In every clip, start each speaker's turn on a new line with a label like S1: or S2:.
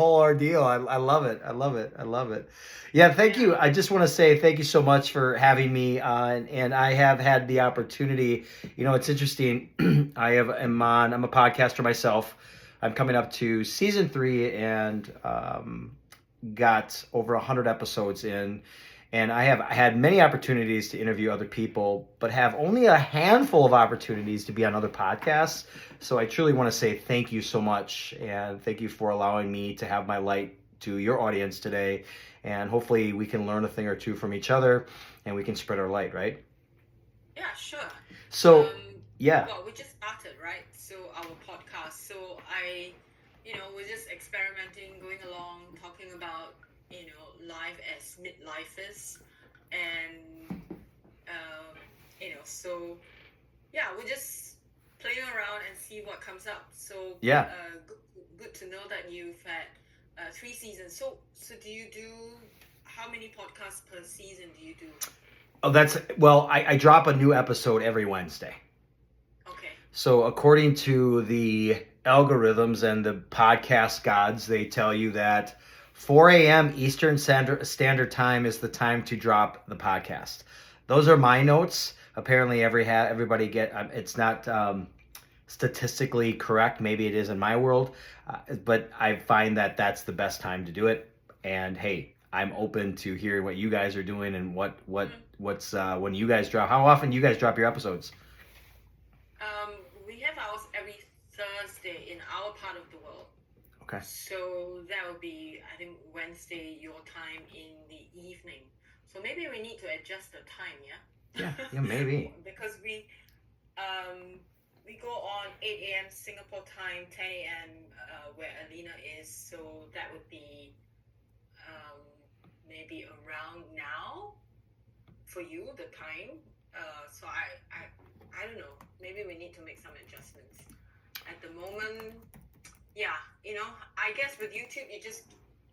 S1: whole ordeal. I love it. I love it. I love it. Yeah, thank
S2: Yeah.
S1: you. I just want to say thank you so much for having me. And I have had the opportunity. It's interesting. I'm a podcaster myself. I'm coming up to season 3 and got over 100 episodes in. And I have had many opportunities to interview other people, but have only a handful of opportunities to be on other podcasts. So I truly want to say thank you so much. And thank you for allowing me to have my light to your audience today. And hopefully we can learn a thing or two from each other and we can spread our light, right?
S2: Yeah, sure.
S1: So, yeah.
S2: Well, we just started, right? So our podcast. So we're just experimenting, going along, talking about, life as midlifers, and so yeah, we're just playing around and see what comes up. So
S1: Yeah.
S2: good to know that you've had 3 seasons. So do you do how many podcasts per season do you do?
S1: Oh, I drop a new episode every Wednesday.
S2: Okay.
S1: So, according to the algorithms and the podcast gods, they tell you that 4 a.m. Eastern Standard Time is the time to drop the podcast. Those are my notes. Apparently, everybody it's not statistically correct. Maybe it is in my world, but I find that that's the best time to do it. And hey, I'm open to hearing what you guys are doing and what's when you guys drop. How often you guys drop your episodes?
S2: We have ours every Thursday in our part of the world.
S1: Okay.
S2: So that would be, I think, Wednesday your time in the evening. So maybe we need to adjust the time, yeah?
S1: Yeah, maybe.
S2: Because we go on 8 a.m. Singapore time, 10 a.m. Where Alina is. So that would be maybe around now for you, the time. So I don't know. Maybe we need to make some adjustments. At the moment, yeah, I guess with YouTube, you just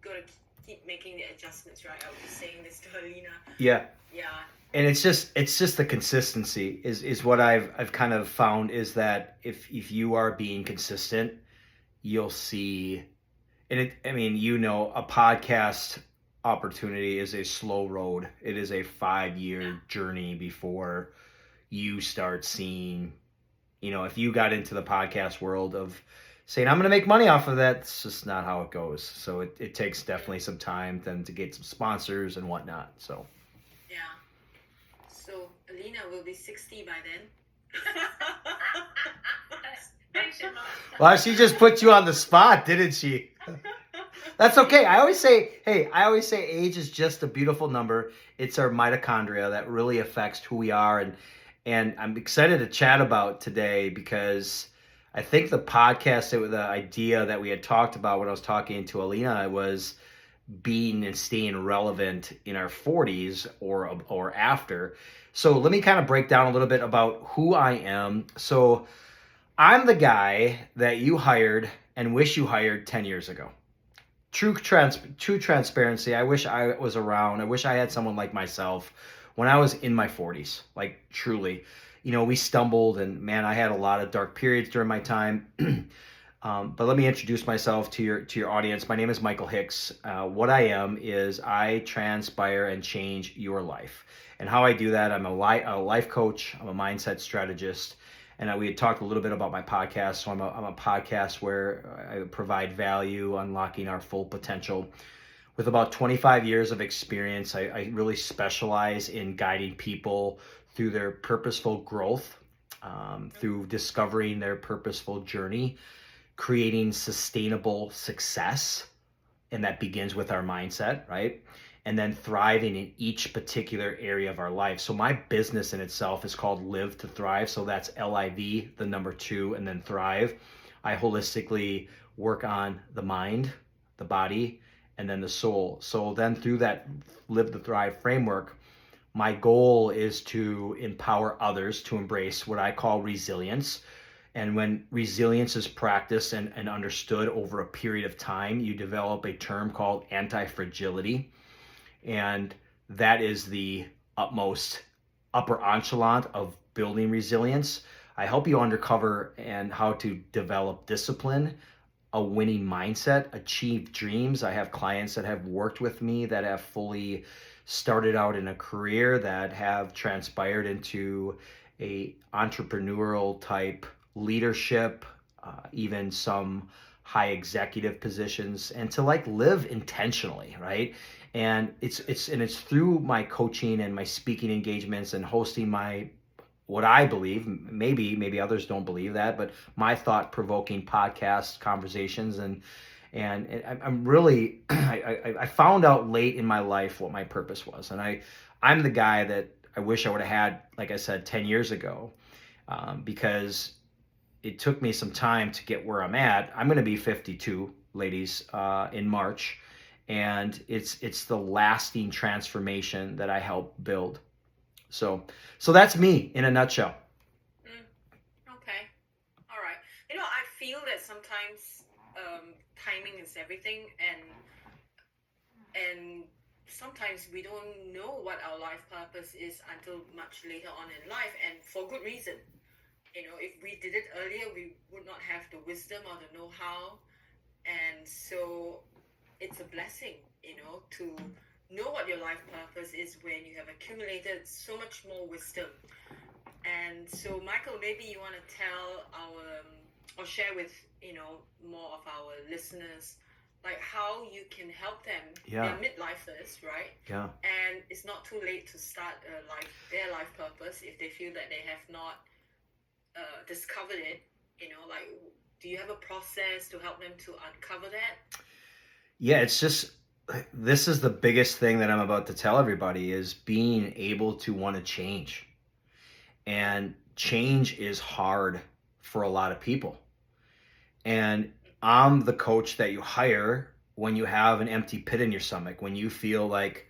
S2: gotta keep making the adjustments, right? I was saying this to Alina.
S1: Yeah.
S2: Yeah.
S1: And it's just the consistency is what I've kind of found is that if you are being consistent, you'll see. And a podcast opportunity is a slow road. It is a 5-year journey before you start seeing, if you got into the podcast world of saying, I'm going to make money off of that, it's just not how it goes. So it takes definitely some time then to get some sponsors and whatnot. So.
S2: Yeah. So Alina will be 60 by then.
S1: Well, she just put you on the spot, didn't she? That's okay. I always say age is just a beautiful number. It's our mitochondria that really affects who we are. And I'm excited to chat about today because I think the idea that we had talked about when I was talking to Alina was being and staying relevant in our 40s or after. So let me kind of break down a little bit about who I am. So I'm the guy that you hired and wish you hired 10 years ago. True transparency. I wish I was around. I wish I had someone like myself when I was in my 40s. Like truly, we stumbled, and man, I had a lot of dark periods during my time. But let me introduce myself to your audience. My name is Michael Hicks. What I am is I transpire and change your life. And how I do that, I'm a life coach. I'm a mindset strategist. And we had talked a little bit about my podcast. So I'm a podcast where I provide value, unlocking our full potential. With about 25 years of experience, I really specialize in guiding people through their purposeful growth, through discovering their purposeful journey, creating sustainable success. And that begins with our mindset, right? And then thriving in each particular area of our life. So my business in itself is called Live to Thrive. So that's LIV, the number 2, and then Thrive. I holistically work on the mind, the body, and then the soul. So then through that Live to Thrive framework, my goal is to empower others to embrace what I call resilience. And when resilience is practiced and understood over a period of time, you develop a term called anti-fragility. And that is the upper echelon of building resilience. I help you uncover and how to develop discipline, a winning mindset, achieve dreams. I have clients that have worked with me that have fully started out in a career that have transpired into a entrepreneurial type leadership, even some high executive positions, and to like live intentionally, right? And it's through my coaching and my speaking engagements and hosting my, what I believe, maybe others don't believe that, but my thought-provoking podcast conversations, and I'm really I found out late in my life what my purpose was, and I'm the guy that I wish I would have had, like I said, 10 years ago, because it took me some time to get where I'm at. I'm going to be 52, ladies, in March, and it's the lasting transformation that I help build. So that's me in a nutshell.
S2: Okay. All right. I feel that sometimes timing is everything, and sometimes we don't know what our life purpose is until much later on in life, and for good reason. If we did it earlier, we would not have the wisdom or the know-how, and so it's a blessing, to know what your life purpose is when you have accumulated so much more wisdom. And so, Michael, maybe you want to tell or share with, more of our listeners, like how you can help them.
S1: Yeah.
S2: They're midlifers, right?
S1: Yeah.
S2: And it's not too late to start their life purpose if they feel that they have not discovered it. Like, do you have a process to help them to uncover that?
S1: Yeah, it's just, this is the biggest thing that I'm about to tell everybody, is being able to want to change. And change is hard for a lot of people. And I'm the coach that you hire when you have an empty pit in your stomach, when you feel like,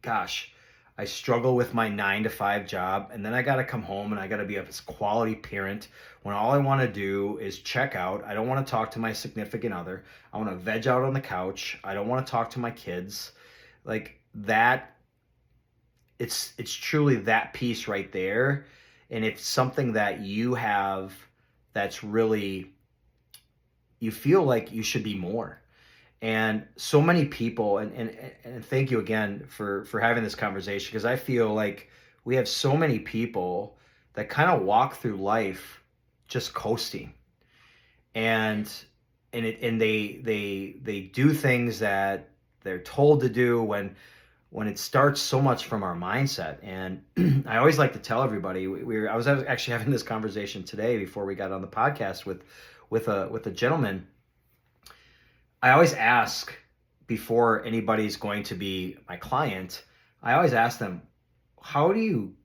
S1: gosh, I struggle with my 9-to-5 job, and then I got to come home and I got to be a quality parent when all I want to do is check out. I don't want to talk to my significant other. I want to veg out on the couch. I don't want to talk to my kids. Like that, it's truly that piece right there. And it's something that you have that's really, you feel like you should be more. And so many people, and thank you again for having this conversation, because I feel like we have so many people that kind of walk through life just coasting, and they do things that they're told to do when it starts so much from our mindset. And I always like to tell everybody, I was actually having this conversation today before we got on the podcast with a gentleman. I always ask, before anybody's going to be my client, I always ask them, how do you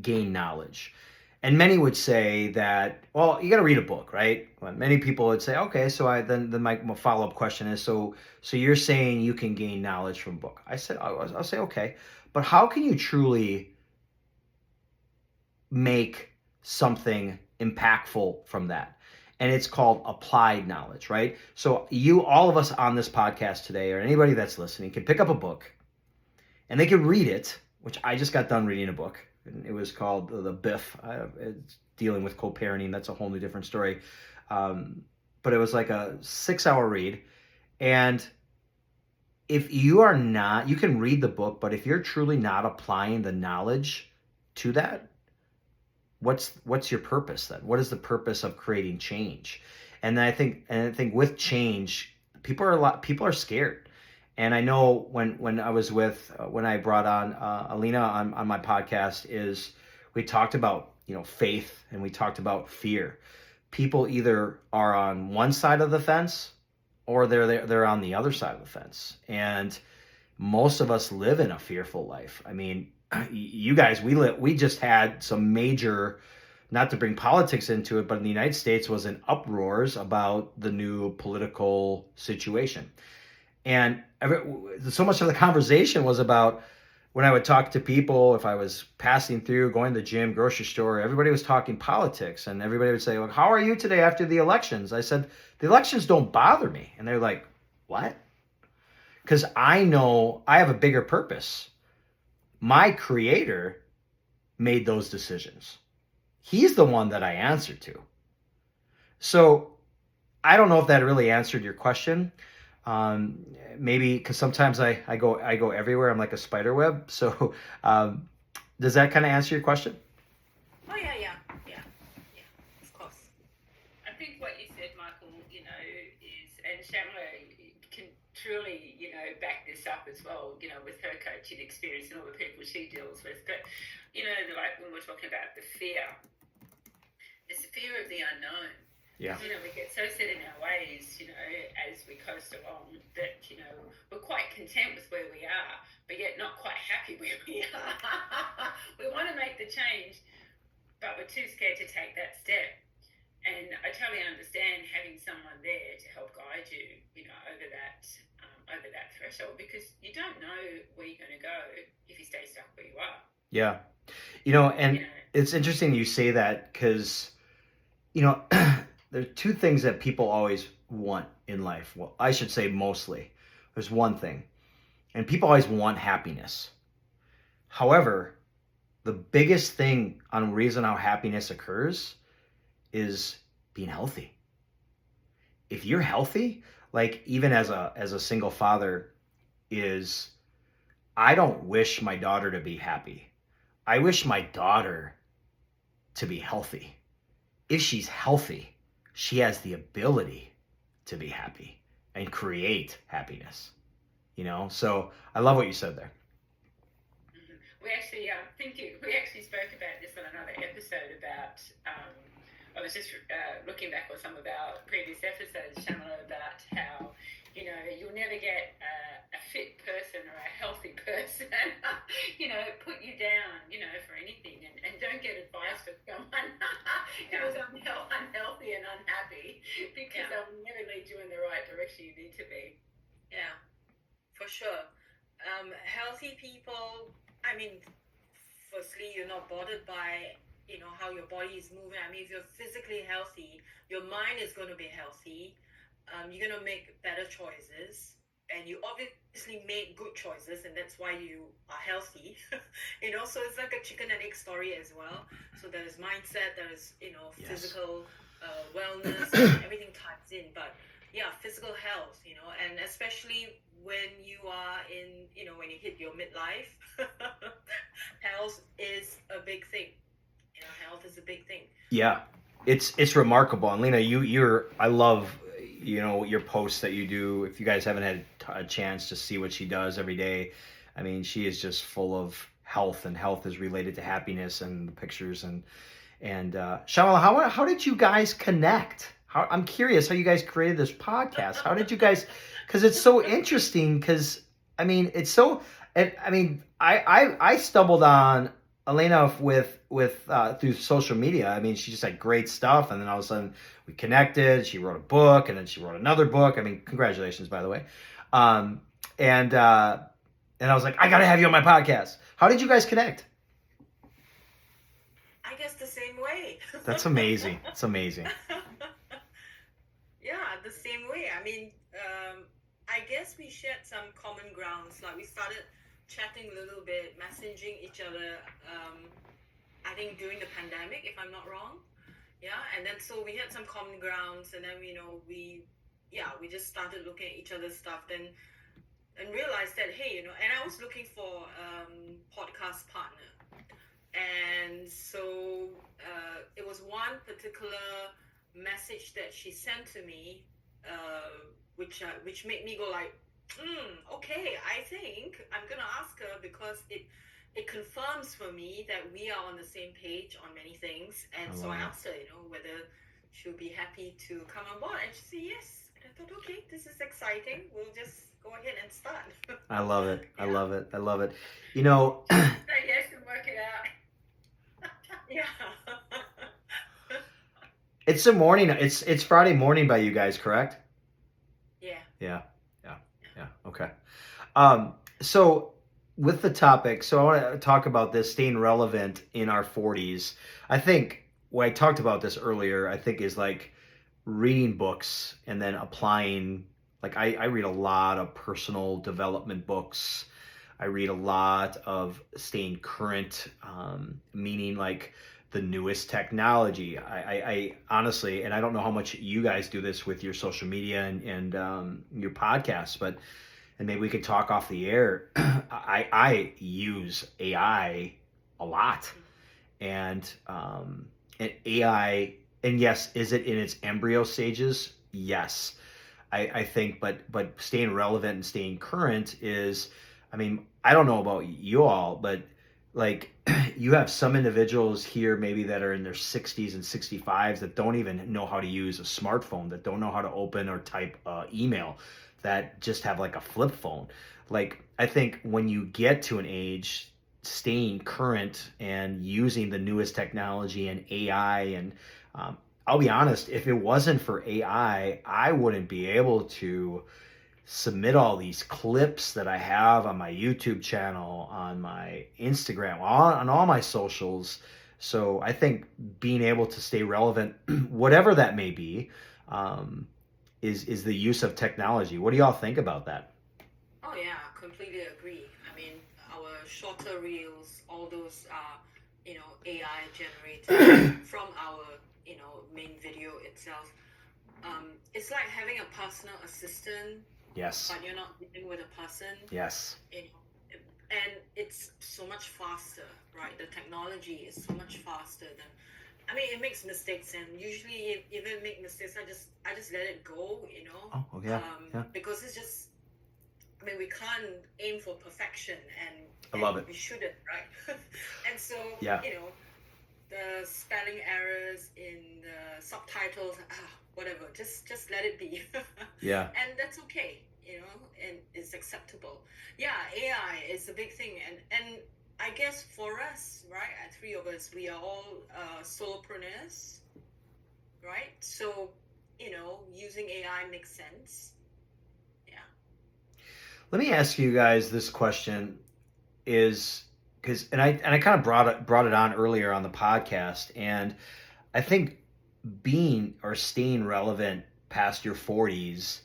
S1: gain knowledge? And many would say that, well, you got to read a book, right? Well, many people would say, okay, so then my follow-up question is, so you're saying you can gain knowledge from a book? I'll say, okay, but how can you truly make something impactful from that? And it's called applied knowledge, right? So all of us on this podcast today, or anybody that's listening, can pick up a book and they can read it, which I just got done reading a book. And it was called The Biff. It's dealing with co-parenting. That's a whole new different story. But it was like a 6-hour read. And if you are not, you can read the book, but if you're truly not applying the knowledge to that, what's your purpose then? What is the purpose of creating change? And I think with change, people are scared. And I know when I brought on Alina on my podcast, is we talked about faith, and we talked about fear. People either are on one side of the fence or they're on the other side of the fence. And most of us live in a fearful life. I mean, you guys, we just had some major, not to bring politics into it, but in the United States was in uproars about the new political situation. And so much of the conversation was about, when I would talk to people, if I was passing through, going to the gym, grocery store, everybody was talking politics, and everybody would say, well, how are you today after the elections? I said, the elections don't bother me. And they're like, what? Because I know I have a bigger purpose. My creator made those decisions. He's the one that I answer to. So I don't know if that really answered your question. Maybe because sometimes I go everywhere. I'm like a spider web. So does that kind of answer your question?
S2: Oh yeah, of course.
S3: I think what you said, Michael, is, and Shamla can truly, back this up as well, with her coaching experience and all the people she deals with. But, like when we're talking about the fear, it's the fear of the unknown.
S1: Yeah.
S3: We get so set in our ways, as we coast along that, we're quite content with where we are, but yet not quite happy where we are. We want to make the change, but we're too scared to take that step. And I totally understand having someone there to help guide you, over that threshold, because you don't know where you're going to go if you stay stuck where you are.
S1: Yeah. And it's interesting you say that because, there are two things that people always want in life. Well, I should say mostly. There's one thing. And people always want happiness. However, the biggest thing on reason how happiness occurs is being healthy. If you're healthy, like even as a single father, I don't wish my daughter to be happy. I wish my daughter to be healthy. If she's healthy, she has the ability to be happy and create happiness. So I love what you said there.
S3: Mm-hmm. We actually, we actually spoke about this on another episode about, I was just looking back on some of our previous episodes, Shamala, about how, you'll never get a fit person or a healthy person, put you down, for anything. And don't get advice from someone who's unhealthy and unhappy, because they'll never lead you in the right direction you need to be.
S2: Yeah, for sure. Healthy people, firstly, you're not bothered by, how your body is moving. If you're physically healthy, your mind is going to be healthy. You're going to make better choices, and you obviously make good choices, and that's why you are healthy. So it's like a chicken and egg story as well. So there's mindset, there's physical wellness, everything ties in. But yeah, physical health, and especially when you are in, when you hit your midlife, health is a big thing. Health is a big thing.
S1: Yeah, it's remarkable. And Lena, I love your posts that you do. If you guys haven't had a chance to see what she does every day, she is just full of health, and health is related to happiness, and the pictures and Shamala, how did you guys connect? I'm curious how you guys created this podcast. How did you guys? Because it's so interesting. Because it's so. And I stumbled on Elena with through social media. She just had great stuff, and then all of a sudden we connected. She wrote a book, and then she wrote another book. Congratulations, by the way. And I was like, I gotta have you on my podcast. How did you guys connect?
S2: I guess the same way.
S1: That's amazing. It's amazing.
S2: Yeah, the same way. I guess we shared some common grounds. Like we started chatting a little bit, messaging each other. I think during the pandemic, if I'm not wrong. Yeah, and then so we had some common grounds, and then we just started looking at each other's stuff. Then and realized that hey, and I was looking for podcast partner, and so it was one particular message that she sent to me, which made me go like, okay, I think I'm gonna ask her, because it confirms for me that we are on the same page on many things. And so I asked her, whether she'll be happy to come on board, and she said yes. And I thought, okay, this is exciting. We'll just go ahead and start.
S1: I love it.
S2: Yeah.
S1: I love it. I love it.
S3: Say yes and work it out.
S2: Yeah.
S1: It's the morning. It's Friday morning by you guys, correct?
S2: Yeah.
S1: Yeah. Okay. So with the topic, so I want to talk about this staying relevant in our 40s. I think I talked about this earlier, I think is like reading books and then applying. Like I read a lot of personal development books. I read a lot of staying current, meaning like the newest technology. I honestly, and I don't know how much you guys do this with your social media and your podcasts, but and maybe we could talk off the air. I use AI a lot, and AI, and yes, is it in its embryo stages? Yes, I think, but staying relevant and staying current is, I mean, I don't know about you all, but like you have some individuals here maybe that are in their 60s and 65s that don't even know how to use a smartphone, that don't know how to open or type email, that just have like a flip phone. Like, I think when you get to an age, staying current and using the newest technology and AI, and I'll be honest, if it wasn't for AI, I wouldn't be able to submit all these clips that I have on my YouTube channel, on my Instagram, on all my socials. So I think being able to stay relevant, whatever that may be, is the use of technology. What do y'all think about that?
S2: Oh yeah, completely agree. I mean, our shorter reels, all those are, AI generated from our, main video itself. It's like having a personal assistant,
S1: Yes.
S2: but you're not dealing with a person.
S1: Yes.
S2: And it's so much faster, right? The technology is so much faster than. I mean, it makes mistakes, and usually, if it make mistakes, I just let it go,
S1: Oh, yeah. Yeah.
S2: Because it's just. I mean, we can't aim for perfection,
S1: I love
S2: and
S1: it.
S2: we shouldn't, right? And so,
S1: Yeah.
S2: the spelling errors in the subtitles, whatever, just let it be.
S1: Yeah.
S2: And that's okay, and it's acceptable. Yeah, AI is a big thing, and I guess for us, right, at three of us, we are all solopreneurs, right? So, using AI makes sense.
S1: Let me ask you guys this question, is because and I kind of brought it on earlier on the podcast, and I think being or staying relevant past your 40s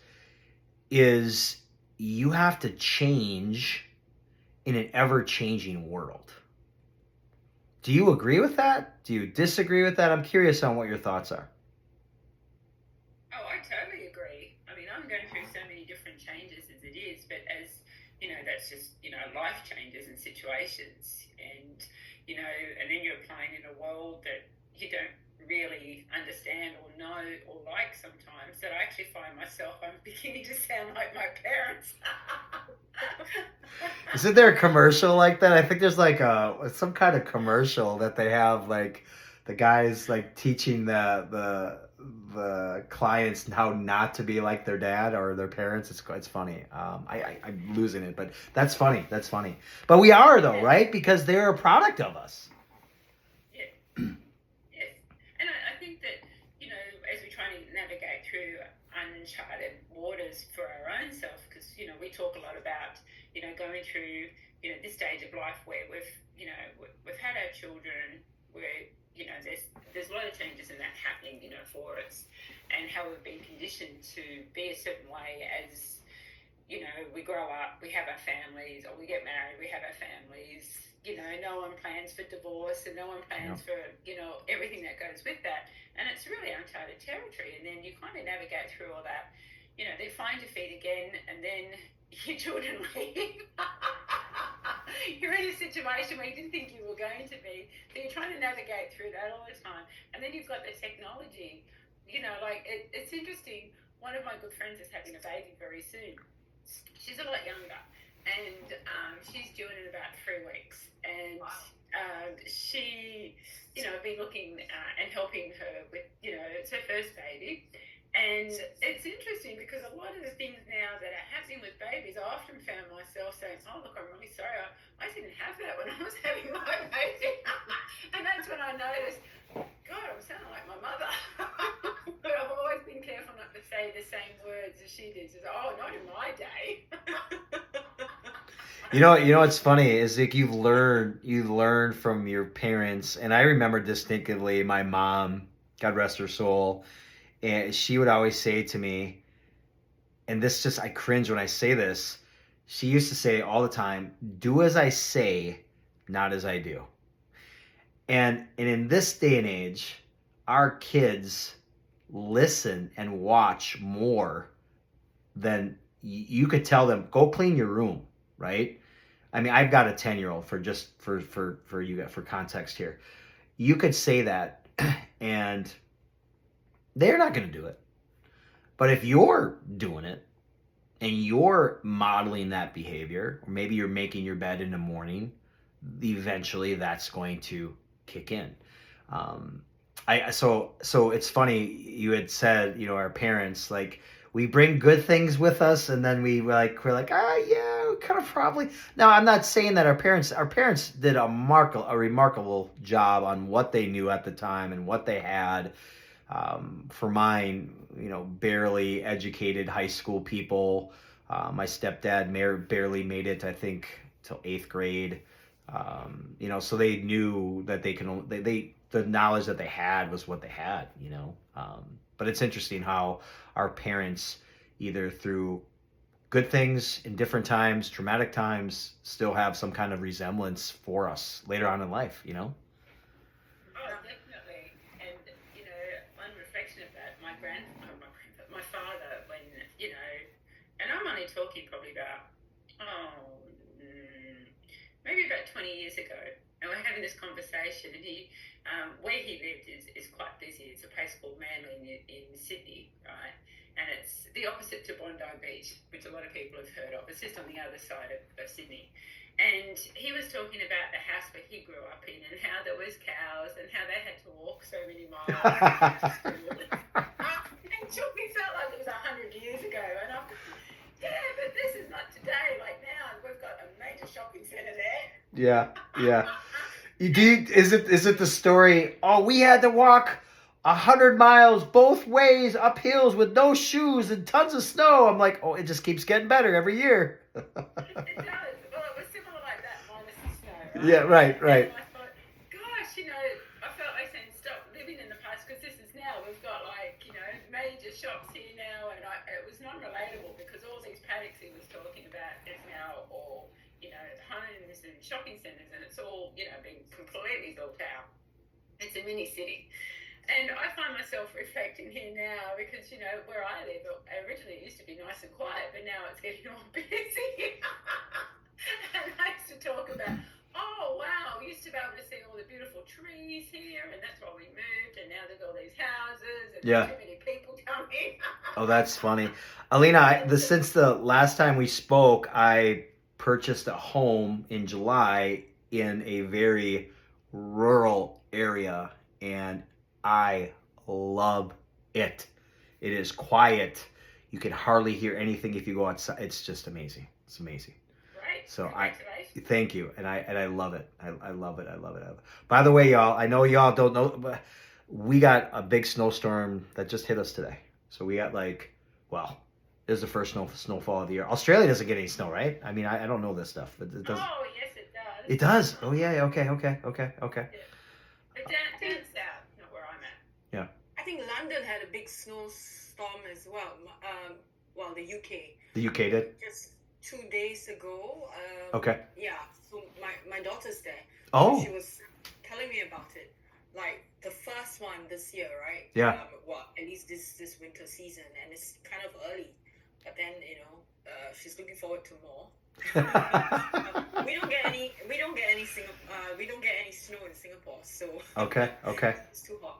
S1: is, you have to change in an ever-changing world. Do you agree with that? Do you disagree with that? I'm curious on what your thoughts are.
S3: Oh, I totally agree. I mean, I'm going through so many different changes as it is, but as that's just life changes and situations, and and then you're playing in a world that you don't really understand or know or like sometimes, that I actually find myself, I'm beginning to sound like my parents.
S1: Isn't there a commercial like that? I think there's like some kind of commercial that they have, like the guys like teaching the clients how not to be like their dad or their parents. It's funny. I'm losing it, but that's funny. That's funny. But we are though, right? Because they're a product of us.
S3: Uncharted waters for our own self, because we talk a lot about going through this stage of life where we've had our children, where there's a lot of changes in that happening for us, and how we've been conditioned to be a certain way as we grow up, we have our families, or we get married, we have our families. No one plans for divorce, and no one plans for everything that goes with that. And it's really uncharted territory. And then you kind of navigate through all that. They find your feet again, and then your children leave. You're in a situation where you didn't think you were going to be. So you're trying to navigate through that all the time. And then you've got the technology. It's interesting. One of my good friends is having a baby very soon. She's a lot younger, and she's due in about 3 weeks. And she, I've been looking and helping her with, it's her first baby. And it's interesting because a lot of the things now that are happening with babies, I often found myself saying, oh, look, I'm really sorry. I didn't have that when I was having my baby. And that's when I noticed, God, I'm sounding like my mother. But I've always been careful not to say the same words as she did. She's like, oh, not in my day.
S1: You know what's funny is like you learn from your parents, and I remember distinctively my mom, God rest her soul, and she would always say to me, and this just, I cringe when I say this, she used to say all the time, do as I say, not as I do. And in this day and age, our kids listen and watch more than you could tell them, go clean your room, right? I mean, I've got a 10-year-old for you guys, for context here. You could say that and they're not going to do it. But if you're doing it and you're modeling that behavior, or maybe you're making your bed in the morning, eventually that's going to kick in. So it's funny you had said, you know, our parents, like, we bring good things with us, and then we're like, yeah, we kind of probably. Now, I'm not saying that our parents did a remarkable job on what they knew at the time and what they had. For mine, you know, barely educated high school people. My stepdad barely made it, I think, till 8th grade. You know, so they knew that the knowledge that they had was what they had, you know. But it's interesting how our parents, either through good things in different times, traumatic times, still have some kind of resemblance for us later on in life, you know.
S3: Oh, definitely. And, you know, one reflection of that, my father, when, you know, and I'm only talking probably about, maybe about 20 years ago, and we're having this conversation, and he, where he lived is quite busy. It's a place called Manly in Sydney, right? And it's the opposite to Bondi Beach, which a lot of people have heard of. It's just on the other side of Sydney. And he was talking about the house where he grew up in and how there was cows and how they had to walk so many miles. And took me felt like it was 100 years ago. And I'm yeah, but this is not today. Like now, we've got a major shopping centre there.
S1: Yeah. Is it the story? Oh, we had to walk 100 miles both ways up hills with no shoes and tons of snow. I'm like, oh, it just keeps getting better every year.
S3: It does. Well, it was similar like that, minus the snow. Right?
S1: Yeah, right.
S3: And I thought, gosh, you know, I felt like saying, stop living in the past, because this is now. We've got, like, you know, major shops here now, and it was non-relatable because all these paddocks he was talking about is now all, you know, homes and shopping centres, and it's all, you know, being completely built out. It's a mini city. And I find myself reflecting here now because, you know, where I live, originally it used to be nice and quiet, but now it's getting all busy. And I used to talk about, oh, wow, we used to be able to see all the beautiful trees here, and that's why we moved, and now there's all these houses, and
S1: Yeah.
S3: too many people coming.
S1: Oh, that's funny. Alina, since the last time we spoke, I purchased a home in July in a very rural area, and I love it. It is quiet. You can hardly hear anything if you go outside. It's just amazing. It's amazing.
S3: Right.
S1: So
S3: Congratulations.
S1: thank you, and I love it. I love it. I love it. By the way, y'all, I know y'all don't know, but we got a big snowstorm that just hit us today. So we got this is the first snowfall of the year. Australia doesn't get any snow, right? I mean, I don't know this stuff, but it does.
S3: Oh, yes, it does.
S1: It does. Oh yeah. Okay.
S3: But down south, not where I'm at.
S2: I think London had a big snowstorm as well. The UK.
S1: The UK did.
S2: Just 2 days ago.
S1: Okay.
S2: Yeah. So my daughter's there.
S1: Oh.
S2: She was telling me about it. Like the first one this year, right?
S1: Yeah.
S2: At least this winter season, and it's kind of early. But then she's looking forward to more. We don't get any. We don't get any snow in Singapore, so.
S1: Okay.
S2: It's too hot.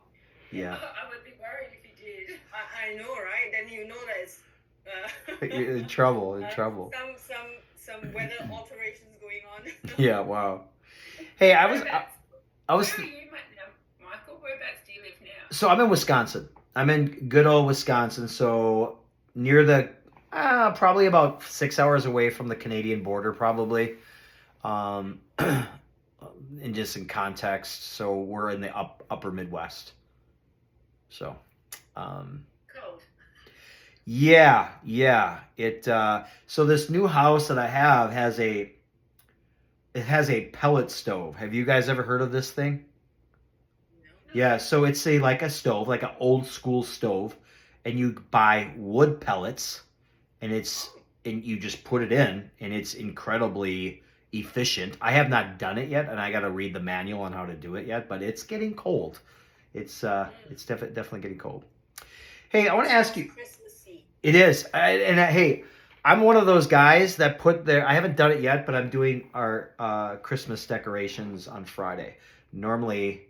S1: Yeah.
S3: I would be worried if you did.
S2: I know, right? Then you know that it's.
S1: You're in trouble.
S2: Some weather alterations going on.
S1: Yeah. Wow. Hey, I was.
S3: Where are you now, Michael? Whereabouts do you live now?
S1: So I'm in Wisconsin. I'm in good old Wisconsin. So near the probably about 6 hours away from the Canadian border, probably. And just in context, so we're in the upper Midwest. So.
S3: Cold.
S1: Yeah. It so this new house that I have has a pellet stove. Have you guys ever heard of this thing?
S2: No.
S1: Yeah, so it's like a stove, like an old school stove, and you buy wood pellets, and you just put it in, and it's incredibly efficient. I have not done it yet, and I got to read the manual on how to do it yet. But it's getting cold. It's definitely getting cold. Hey, I want to ask you.
S2: Christmassy.
S1: It is, hey, I'm one of those guys that put their. I haven't done it yet, but I'm doing our Christmas decorations on Friday. Normally,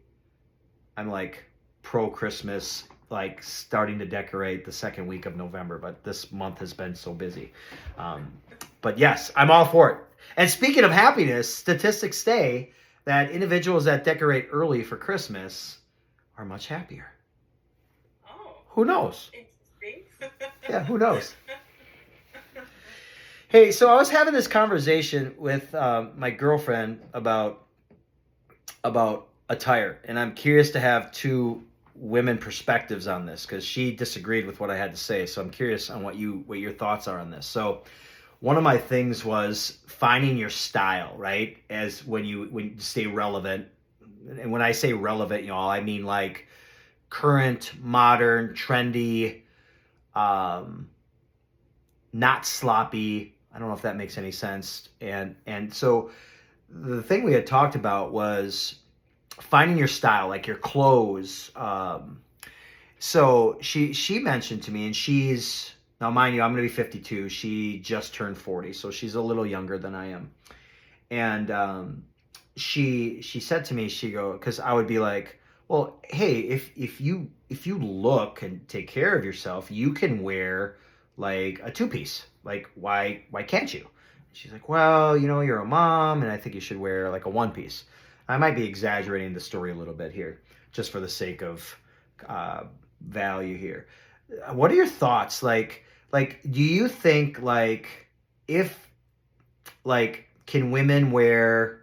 S1: I'm like pro Christmas, like starting to decorate the second week of November, but this month has been so busy. But yes, I'm all for it. And speaking of happiness, statistics say that individuals that decorate early for Christmas are much happier.
S2: Oh,
S1: Who knows?
S2: interesting.
S1: Yeah, who knows? Hey, so I was having this conversation with my girlfriend about attire, and I'm curious to have two women perspectives on this because she disagreed with what I had to say. So I'm curious on what your thoughts are on this. So one of my things was finding your style, right? As when you stay relevant, and when I say relevant, y'all, I mean like current, modern, trendy, not sloppy. I don't know if that makes any sense. And so the thing we had talked about was finding your style, like your clothes. So she mentioned to me, and she's now, mind you, I'm going to be 52. She just turned 40, so she's a little younger than I am. And she said to me, because I would be like, well, hey, if you look and take care of yourself, you can wear like a two-piece. Like, why can't you? She's like, well, you're a mom, and I think you should wear like a one-piece. I might be exaggerating the story a little bit here, just for the sake of value here. What are your thoughts? Like, do you think can women wear,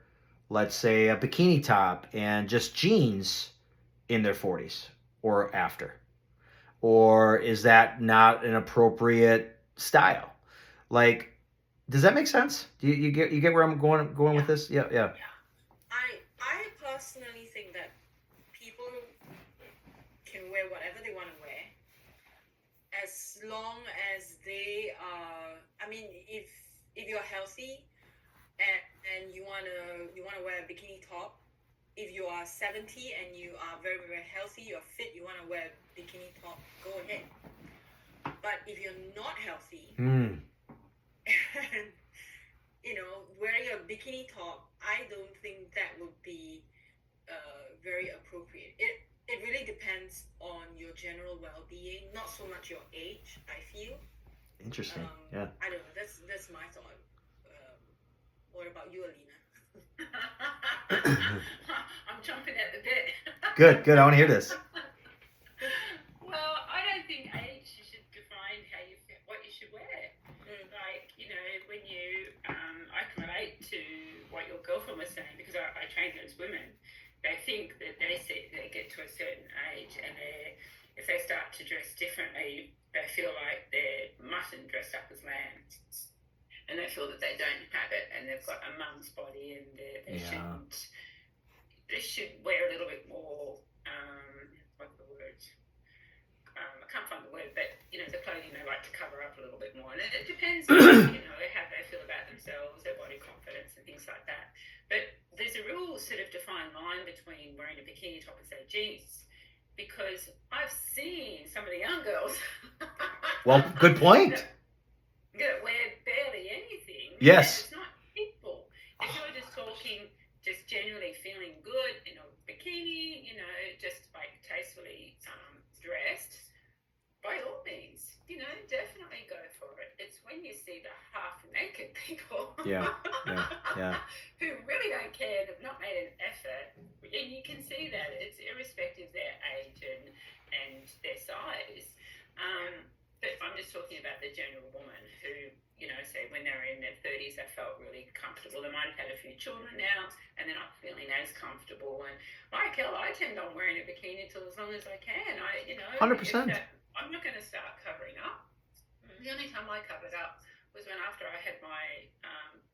S1: let's say, a bikini top and just jeans in their 40s or after? Or is that not an appropriate style? Like, does that make sense? Do you get where I'm going with this? Yeah.
S2: I personally think that people can wear whatever they want to wear, as long as they are. I mean, if you're healthy and you wanna wear a bikini top, if you are 70 and you are very, very healthy, you're fit, you wanna wear a bikini top, go ahead. But if you're not healthy, and wearing a bikini top, I don't think that would be very appropriate. It really depends on your general well-being, not so much your age, I feel.
S1: Interesting. Yeah.
S2: I don't know. That's my thought. What about you, Alina?
S3: I'm jumping at the bit.
S1: Good. I want to hear this.
S3: Well, I don't think age should define what you should wear. Like, when I can relate to what your girlfriend was saying, because I train those women. They think that they get to a certain age, and if they start to dress differently, they feel like they mustn't dress up as lambs, and they feel that they don't have it, and they've got a mum's body, and they should wear a little bit more. What's the word? I can't find the word, but the clothing they like to cover up a little bit more, and it depends on how they feel about themselves, their body confidence, and things like that. But there's a real sort of defined line between wearing a bikini top and say jeans, because I've seen some of the young girls.
S1: Well, good point.
S3: That wear barely anything.
S1: Yes.
S3: It's not people. If you're just talking, just generally feeling good in a bikini, just like tastefully dressed, by all means, definitely go for it. It's when you see the half-naked people
S1: Yeah.
S3: who really don't care, they've not made an effort, and you can see that it's irrespective of their age and their size. But I'm just talking about the general woman who, say when they're in their 30s, they felt really comfortable. They might have had a few children now, and they're not feeling as comfortable. And like Elle, I tend on wearing a bikini till as long as I can.
S1: 100%.
S3: I'm not going to start covering up. The only time I covered up was when after I had my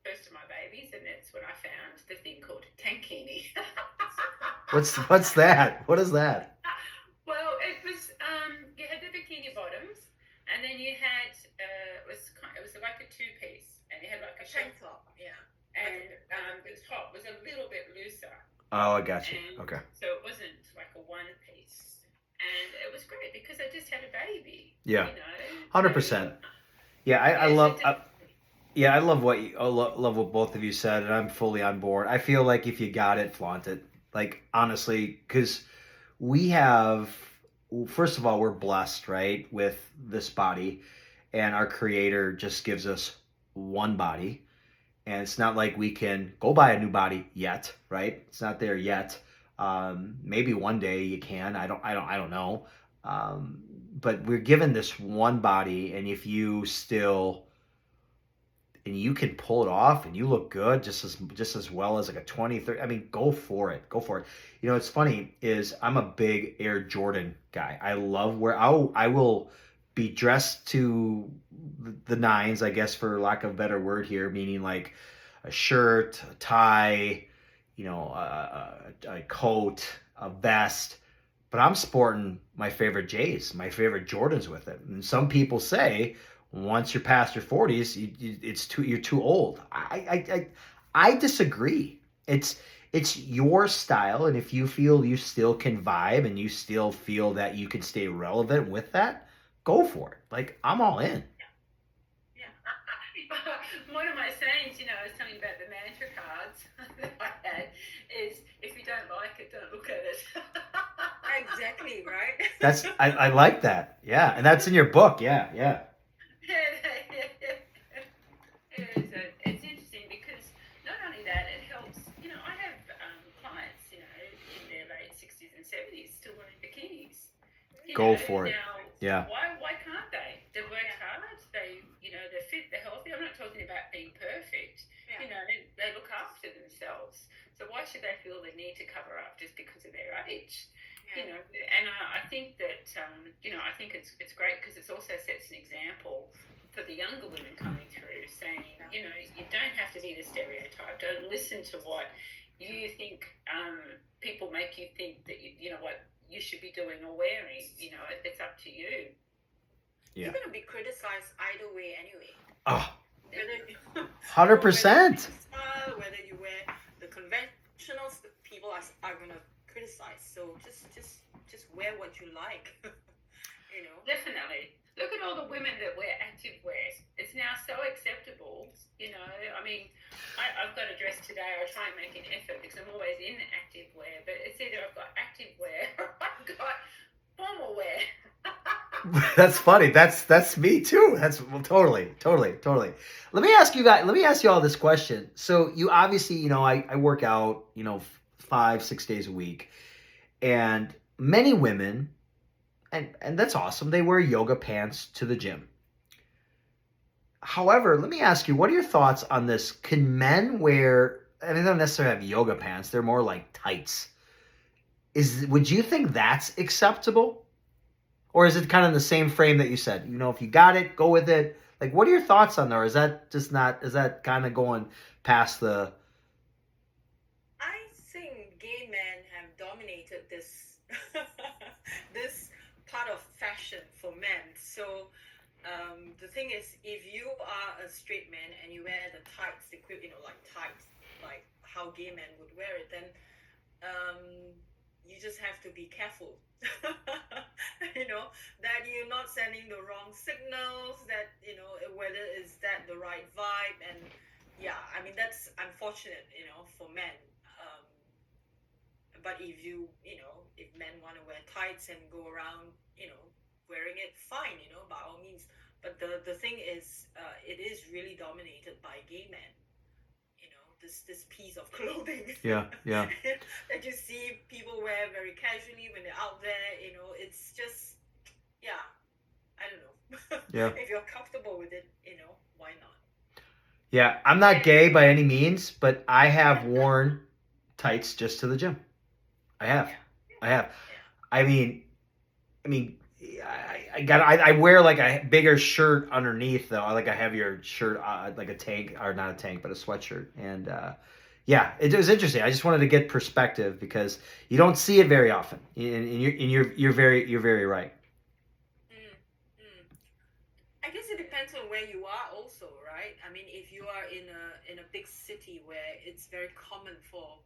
S3: first of my babies, and that's when I found the thing called tankini.
S1: What's that? What is that?
S3: Well, it was you had the bikini bottoms, and then you had it was like a two-piece, and you had like a
S2: tank top, yeah.
S3: and the top was a little bit looser.
S1: Oh, I got you.
S3: And
S1: Okay.
S3: so it wasn't like a one piece. And it was great because I just had a baby.
S1: Yeah.
S3: You know?
S1: 100%. Yeah, I
S3: Yeah,
S1: love.
S3: so
S1: Yeah, I love what love what both of you said, and I'm fully on board. I feel like if you got it, flaunt it. Like honestly, because we have, first of all, we're blessed, right, with this body, and our Creator just gives us one body, and it's not like we can go buy a new body yet, right? It's not there yet. Maybe one day you can. I don't know. But we're given this one body, and if you still and you can pull it off and you look good just as well as like a 20 30, I mean, go for it. You know, it's funny is I'm a big Air Jordan guy. I love where I will be dressed to the nines, I guess, for lack of a better word here, meaning like a shirt, a tie, you know, a coat, a vest, but I'm sporting my favorite J's, my favorite Jordans with it. And some people say once you're past your 40s, you're too old. I disagree. It's your style, and if you feel you still can vibe and you still feel that you can stay relevant with that, go for it. Like I'm all in.
S3: yeah. One of my sayings, you know, I was telling you about the mantra cards that I had, is if you don't like it, don't look at it.
S2: Exactly, right?
S1: That's I like that. Yeah, and that's in your book. Yeah, yeah.
S3: It's interesting because not only that, it helps. You know, I have clients, you know, in their late 60s and 70s still wearing bikinis.
S1: Go for it.
S3: Now,
S1: Yeah.
S3: Why can't they? They work hard. They, you know, they're fit. They're healthy. I'm not talking about being perfect.
S2: Yeah.
S3: You know, they look after themselves. So why should they feel the need to cover up just because of their age?
S2: Yeah.
S3: You know, and I think that you know, I think it's great because it also sets an example for the younger women coming through, saying, you know, you don't have to be the stereotype. Don't listen to what you think people make you think that you know what you should be doing or wearing. You know, it's up to you.
S1: Yeah.
S2: You're gonna be criticized either way anyway.
S1: Oh,
S2: Whether
S1: 100%.
S2: whether you wear the conventionals, the people are gonna criticize. So just wear what you like. You know.
S3: Definitely. Look at all the women that wear active wear. It's now so acceptable. You know, I mean, I've got a dress today. I try and make an effort because I'm always in active wear. But it's either I've got active wear or I've got formal wear.
S1: That's funny. That's me too. That's well, totally. Let me ask you guys. Let me ask you all this question. So you obviously, you know, I work out, you know, 5-6 days a week, and many women, and that's awesome. They wear yoga pants to the gym. However, let me ask you, what are your thoughts on this? Can men wear? I mean, they don't necessarily have yoga pants. They're more like tights. Would you think that's acceptable? Or is it kind of in the same frame that you said? You know, if you got it, go with it. Like, what are your thoughts on that? Or is that just not, is that kind of going past the...
S2: I think gay men have dominated this this part of fashion for men. So the thing is, if you are a straight man and you wear the tights, you know, like tights, like how gay men would wear it, then you just have to be careful. You know, that you're not sending the wrong signals, that, you know, whether is that the right vibe. And yeah, I mean, that's unfortunate, you know, for men. But if if men want to wear tights and go around, you know, wearing it, fine, you know, by all means. But the thing is, it is really dominated by gay men. This piece of clothing.
S1: Yeah.
S2: That you see people wear very casually when they're out there, you know, it's just, yeah, I don't know.
S1: Yeah.
S2: If you're comfortable with it, you know, why not?
S1: Yeah, I'm not gay by any means, but I have worn tights just to the gym. I have. I mean, I wear like a bigger shirt underneath though, like a heavier shirt, like a tank, or not a tank, but a sweatshirt. And yeah, it was interesting. I just wanted to get perspective because you don't see it very often, and you're very right.
S2: I guess it depends on where you are also, right? right? I mean, if you are in a big city where it's very common for,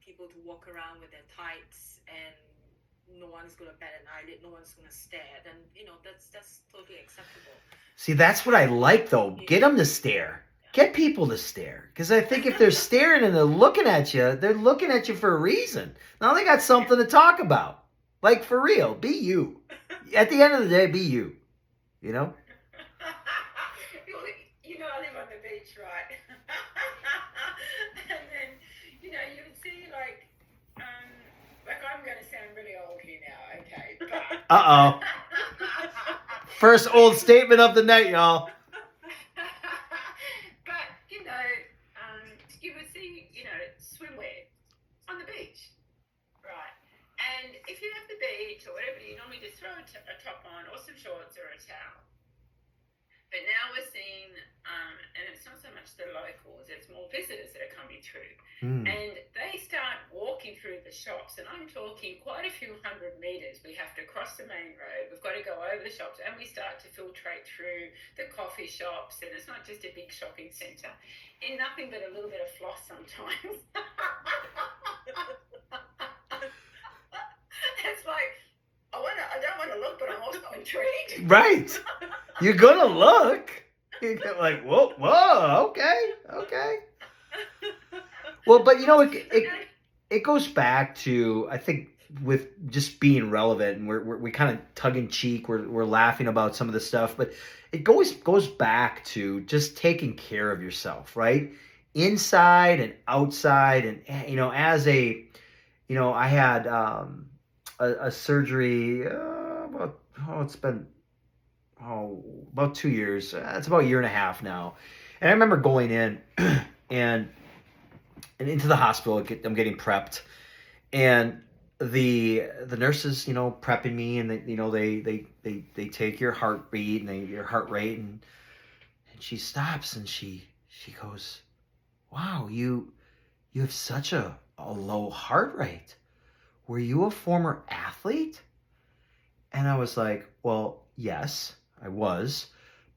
S2: people to walk around with their tights and no one's gonna bat an eyelid, no one's gonna stare, then that's totally acceptable.
S1: See, that's what I like though. Get them to stare. Get people to stare. Because I think if they're staring and they're looking at you for a reason. Now they got something to talk about. Like, for real, be you. At the end of the day, be you. You know?
S3: I live on the beach, right? And then, you would see, like I'm going to sound really old here now, okay? But...
S1: Uh-oh. First old statement of the night, y'all.
S3: But, you would see, swimwear on the beach, right? And if you're at the beach or whatever, you normally just throw a top on or some shorts or a towel. But now we're seeing, and it's not so much the locals, it's more visitors that are coming through. And they start walking through the shops, and I'm talking quite a few hundred meters. We have to cross the main road, we've got to go over the shops, and we start to filtrate through the coffee shops, and it's not just a big shopping centre. In nothing but a little bit of floss sometimes. It's like, I don't want to look, but I'm also intrigued.
S1: Right. You're gonna look. You're like, whoa, okay. Well, but it goes back to, I think, with just being relevant, and we kind of tongue in cheek, we're laughing about some of the stuff, but it goes back to just taking care of yourself, right? Inside and outside, and as a, I had a surgery it's been about 2 years. It's about a year and a half now. And I remember going in and into the hospital. I'm getting prepped, and the nurses, prepping me, and they take your heartbeat and your heart rate, and she stops and she goes, "Wow, you have such a low heart rate. Were you a former athlete?" And I was like, "Well, yes, I was,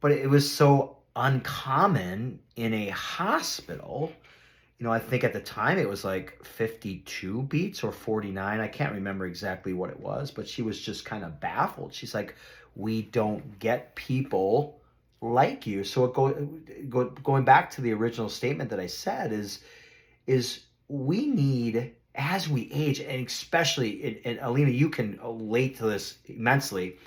S1: but it was so uncommon in a hospital." I think at the time it was like 52 beats or 49. I can't remember exactly what it was, but she was just kind of baffled. She's like, "We don't get people like you." So going back to the original statement that I said is we need, as we age, and especially, and Alina, you can relate to this immensely,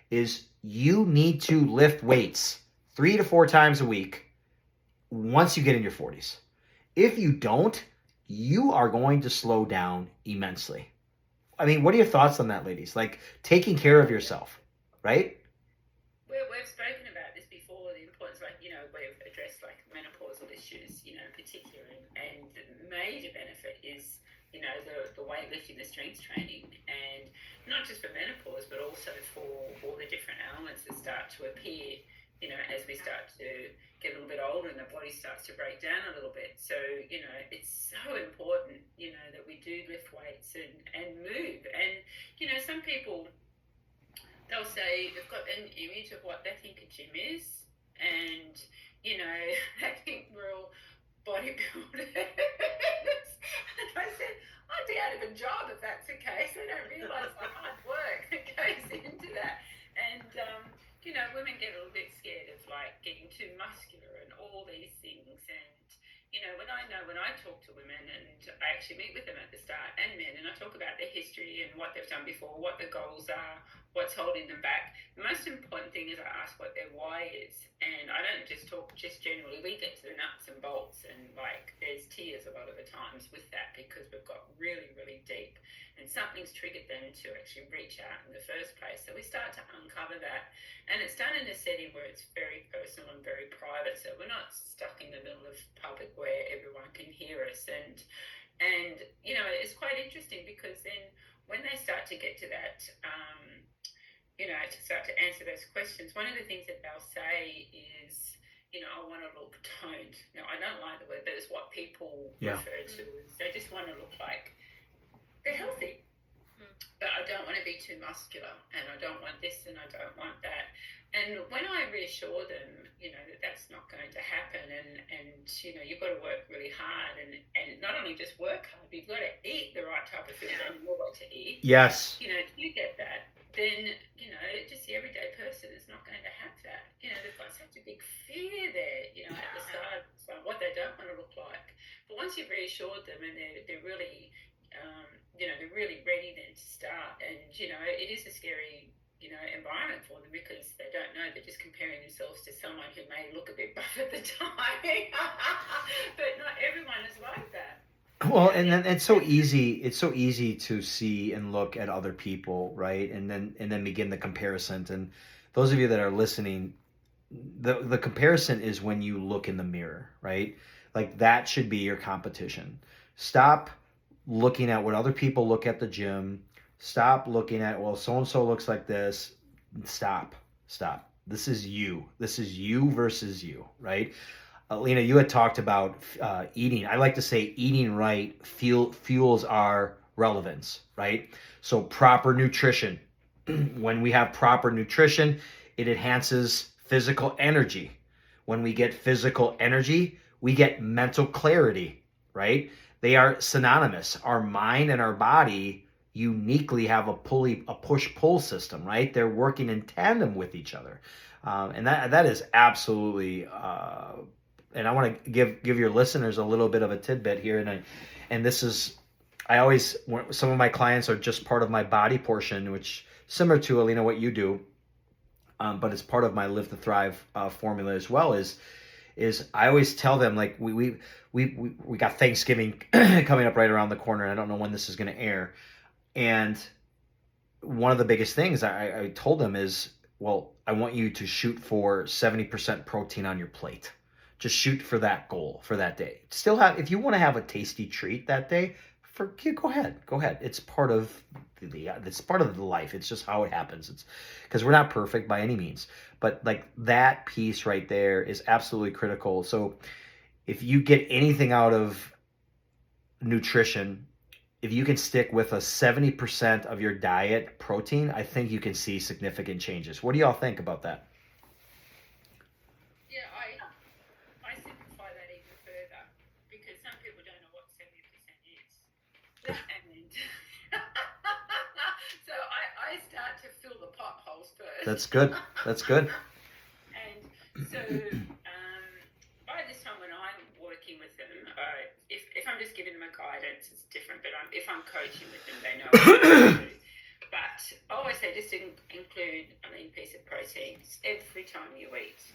S1: is you need to lift weights 3 to 4 times a week once you get in your 40s. If you don't, you are going to slow down immensely. I mean, what are your thoughts on that, ladies? Like, taking care of yourself, right?
S3: We've spoken about this before, the importance, we've addressed menopausal issues, in particular, and the major benefit is, the weightlifting, the strength training, and not just for menopause, but also for all the different ailments that start to appear, as we start to get a little bit older and the body starts to break down a little bit. So, it's so important, that we do lift weights and move. And, some people, they'll say they've got an image of what they think a gym is, and, they think we're all bodybuilders. And I said, I'd be out of a job if that's the case. They don't realise the hard work that goes into that. And, women get a little bit scared of getting too muscular and all these things. And, when I talk to women, and I actually meet with them at the start, and men, and I talk about their history and what they've done before, what their goals are, what's holding them back. The most important thing is I ask what their why is. And I don't just talk just generally. We get to the nuts and bolts, and there's tears a lot of the times with that, because we've got really, really deep, and something's triggered them to actually reach out in the first place. So we start to uncover that, and it's done in a setting where it's very personal and very private. So we're not stuck in the middle of public where everyone can hear us. And it's quite interesting, because then when they start to get to that, to start to answer those questions, one of the things that they'll say is, I want to look toned. Now, I don't like the word, but it's what people refer to. They just want to look like they're healthy. but I don't want to be too muscular, and I don't want this, and I don't want that. And when I reassure them, that that's not going to happen, and you've got to work really hard, and not only just work hard, but you've got to eat the right type of food and know what to eat.
S1: Yes.
S3: If you get that, then, just the everyday person is not going to have that. They've got such a big fear there, at the start, so what they don't want to look like. But once you've reassured them and they're really, they're really ready then to start. And, it is a scary, environment for them because they don't know. They're just comparing themselves to someone who may look a bit buff at the time. But not everyone is like that.
S1: Well, and then it's so easy. It's so easy to see and look at other people, right? And then begin the comparison. And those of you that are listening, the comparison is when you look in the mirror, right? Like that should be your competition. Stop looking at what other people look at the gym. Stop looking at, well, so and so looks like this. Stop. This is you. This is you versus you, right? Lena, you had talked about eating. I like to say eating right fuels our relevance, right? So proper nutrition. When we have proper nutrition, it enhances physical energy. When we get physical energy, we get mental clarity, right? They are synonymous. Our mind and our body uniquely have a push-pull system, right? They're working in tandem with each other. And that is absolutely... and I want to give your listeners a little bit of a tidbit here, and this is, some of my clients are just part of my body portion, which similar to Alina what you do, but it's part of my Live to Thrive formula as well. Is I always tell them, like, we got Thanksgiving coming up right around the corner. And I don't know when this is going to air, and one of the biggest things I told them is, well, I want you to shoot for 70% protein on your plate. Just shoot for that goal for that day. Still have, if you want to have a tasty treat that day, go ahead. It's part of the life. It's just how it happens. It's because we're not perfect by any means, but like that piece right there is absolutely critical. So if you get anything out of nutrition, if you can stick with a 70% of your diet protein, I think you can see significant changes. What do y'all think about that? That's good.
S3: And so by this time when I'm working with them, if I'm just giving them a guidance, it's different. But if I'm coaching with them, they know what to do. But I always say just include a lean piece of protein every time you eat.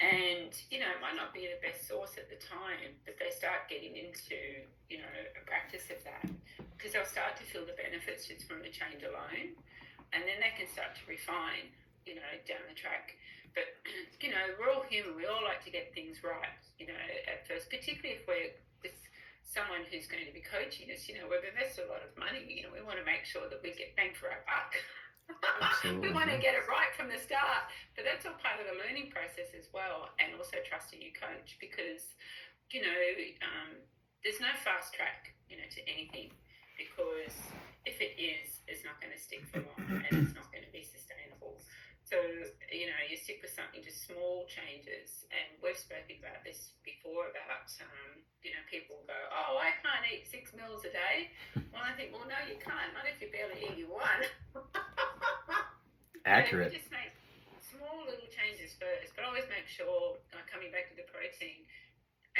S3: And, it might not be the best source at the time, but they start getting into, a practice of that. Because they'll start to feel the benefits just from the change alone. And then they can start to refine, down the track. But, we're all human. We all like to get things right, at first, particularly if we're with someone who's going to be coaching us. We've invested a lot of money. We want to make sure that we get bang for our buck. We want to get it right from the start. But that's all part of the learning process as well. And also trusting your coach because, there's no fast track, to anything. Because if it is, it's not going to stick for long and it's not going to be sustainable. So, you stick with something, just small changes. And we've spoken about this before about, people go, oh, I can't eat 6 meals a day. Well, I think, well, no, you can't. Not if you barely eat your one.
S1: Accurate.
S3: Just make small little changes first, but always make sure, coming back to the protein,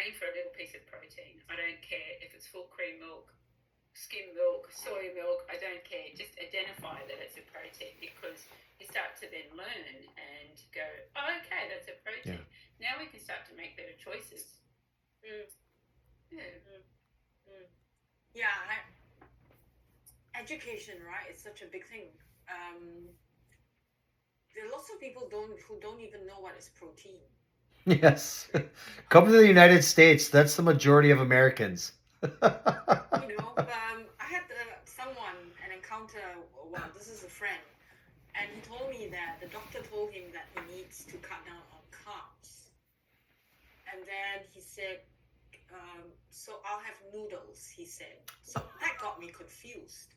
S3: aim for a little piece of protein. I don't care if it's full cream milk, skim milk, soy milk, I don't care. Just identify that it's a protein because you start to then learn and go, oh, okay, that's a protein. Yeah. Now we can start to make better choices.
S2: Yeah, education, right? It's such a big thing. There are lots of people who don't even know what is protein.
S1: Yes. Come to the United States. That's the majority of Americans.
S2: I had an encounter, well, this is a friend, and he told me that the doctor told him that he needs to cut down on carbs. And then he said, so I'll have noodles, he said. So that got me confused.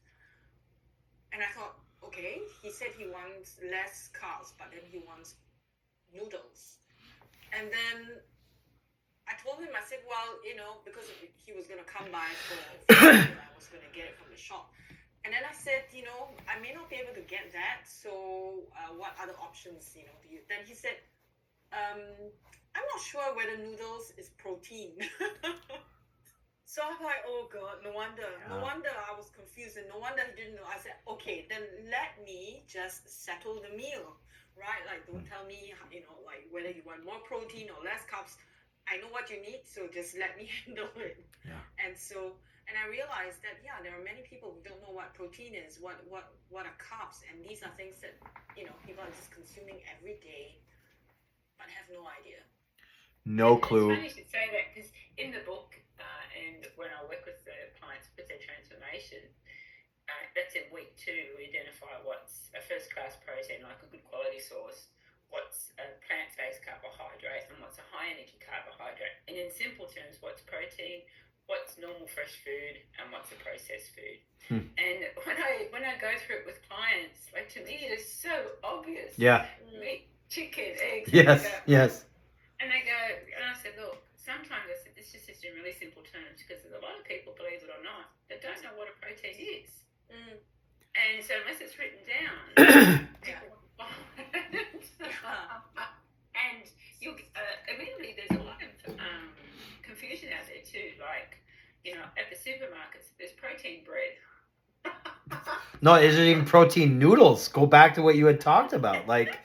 S2: And I thought, okay, he said he wants less carbs, but then he wants noodles. And then I told him, I said, well, because he was going to come by for food, I was going to get it from the shop. And then I said, I may not be able to get that. So what other options, do you? Then he said, I'm not sure whether noodles is protein. So I'm like, oh God, no wonder I was confused, and no wonder he didn't know. I said, okay, then let me just settle the meal, right? Like, don't tell me, like whether you want more protein or less carbs. I know what you need, so just let me handle it.
S1: Yeah.
S2: And I realized that, there are many people who don't know what protein is, what are carbs, and these are things that, people are just consuming every day, but have no idea.
S1: No clue.
S3: It's funny you should say that, because in the book, and when I work with the clients with their transformation, that's in week 2, we identify what's a first-class protein, like a good quality source, what's a plant-based carbohydrate, and what's a high-energy carbohydrate. And in simple terms, what's protein, what's normal fresh food, and what's a processed food. And when I go through it with clients, like, to me it is so obvious.
S1: Yeah.
S3: Meat, chicken, eggs.
S1: Yes.
S3: And they go, and I said, look, sometimes it's just in really simple terms, because there's a lot of people, believe it or not, that don't know what a protein is. And so unless it's written down, people won't buy it. And immediately there's a lot of confusion out there too. Like, at the supermarkets, there's protein bread.
S1: No, is it even protein noodles? Go back to what you had talked about. Like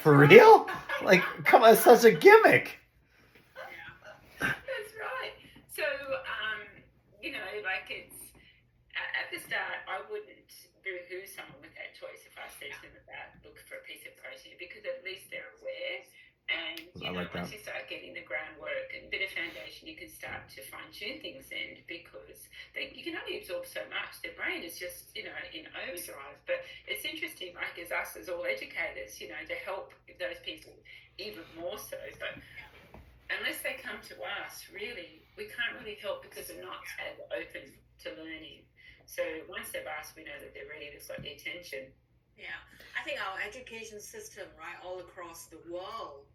S1: for real? Like, come on, it's such a gimmick.
S3: That's right. So, like, it's at the start, I wouldn't boo-hoo someone with that choice if I said to them about look for a piece of protein, because at least they're aware. And once you start getting the groundwork and a bit of foundation, you can start to fine-tune things then, because you can only absorb so much. The brain is just, in overdrive. But it's interesting, like, as us as all educators, to help those people even more so. But unless they come to us, really, we can't really help, because they're not as open to learning. So once they've asked, we know that they're ready, they've got the attention.
S2: Yeah, I think our education system, right, all across the world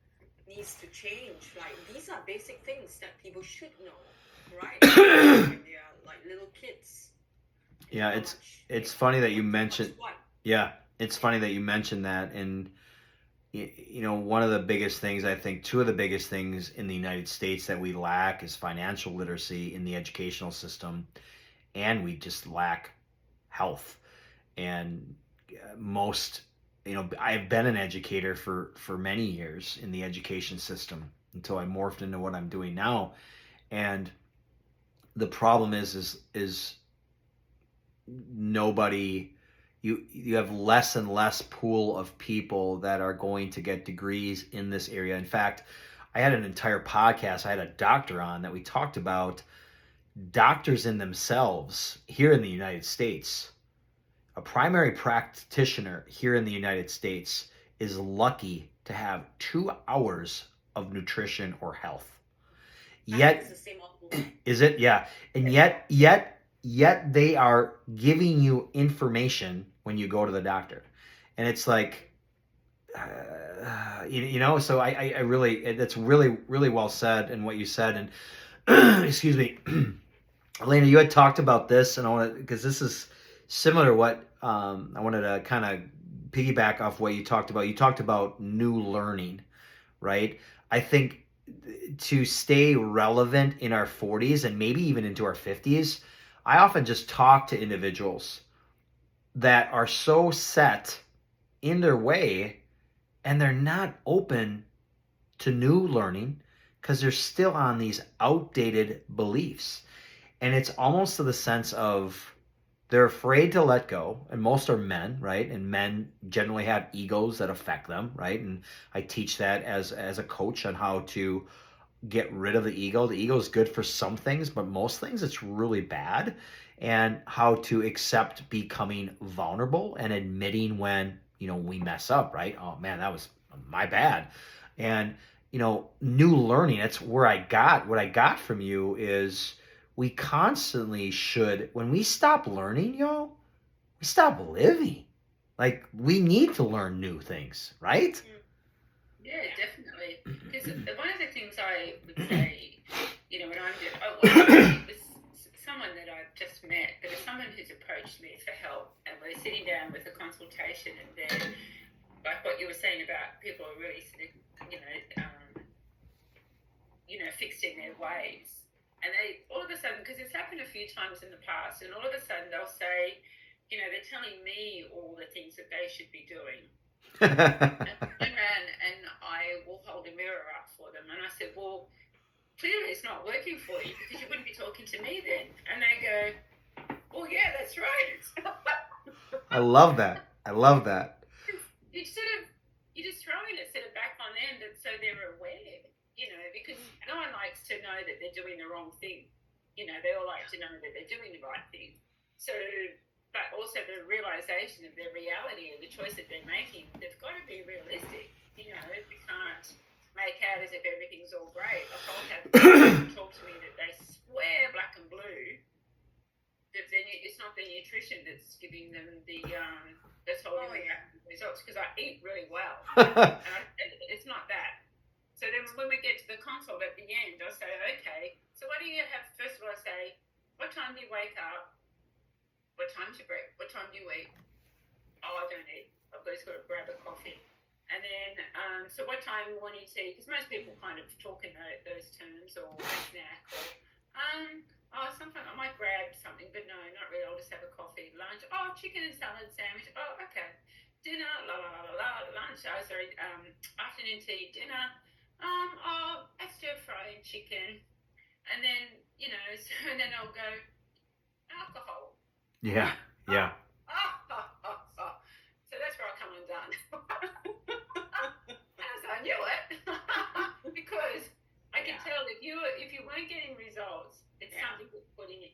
S2: needs to change. Like, these are basic things that people should know, right? When they are like little kids.
S1: Yeah, it's funny that you mentioned. Yeah, it's funny that you mentioned that, and one of the biggest things, I think, 2 of the biggest things in the United States that we lack is financial literacy in the educational system, and we just lack health. And most, I've been an educator for many years in the education system until I morphed into what I'm doing now. And the problem is nobody, you have less and less pool of people that are going to get degrees in this area. In fact, I had an entire podcast, I had a doctor on that we talked about doctors in themselves here in the United States. A primary practitioner here in the United States is lucky to have 2 hours of nutrition or health. Yet, is it? Yeah. And yet they are giving you information when you go to the doctor. And it's like, so I really, that's really, really well said in what you said. And excuse me, Elena, you had talked about this, and I want to, because this is similar to what I wanted to kind of piggyback off what you talked about. You talked about new learning, right? I think to stay relevant in our 40s and maybe even into our 50s, I often just talk to individuals that are so set in their way and they're not open to new learning because they're still on these outdated beliefs. And it's almost to the sense of they're afraid to let go, and most are men, right? And men generally have egos that affect them, right? And I teach that as a coach on how to get rid of the ego. The ego is good for some things, but most things it's really bad. And how to accept becoming vulnerable and admitting when, we mess up, right? Oh man, that was my bad. And, new learning, that's where what I got from you is we constantly should, when we stop learning, we we stop living. Like, we need to learn new things, right?
S3: Yeah, definitely. Because one of the things I would say, when I'm doing, it was someone that I've just met, but it's someone who's approached me for help, and we're sitting down with a consultation, and then, like what you were saying about people are really sort of, fixed in their ways, and they all of a sudden, because it's happened a few times in the past, and all of a sudden they'll say, they're telling me all the things that they should be doing. And I turn around and I will hold a mirror up for them, and I said, well, clearly it's not working for you because you wouldn't be talking to me then. And they go, well, yeah, that's right.
S1: I love that.
S3: You just throwing it sort of back on them so they're aware, because no one likes to know that they're doing the wrong thing. They all like to know that they're doing the right thing. So, but also the realization of their reality and the choice that they're making, they've got to be realistic. We can't make out as if everything's all great. I've always had people talk to me that they swear black and blue that it's not the nutrition that's giving them that's holding them back from the results, because I eat really well. And it's not that. So then when we get to the consult at the end, I say, okay, so what do you have? First of all, I say, what time do you wake up? What time do you eat? Oh, I don't eat. I've just got to grab a coffee. And then, so what time morning tea? Because most people kind of talk in those terms, or a snack, or sometimes I might grab something, but no, not really. I'll just have a coffee. Lunch, chicken and salad sandwich. Oh, okay. Dinner, lunch. Afternoon tea, dinner. A stir-fried chicken, and then and then I'll go alcohol.
S1: Yeah.
S3: So that's where I come undone. As I knew it, because I can tell if you weren't getting results, it's something you're putting in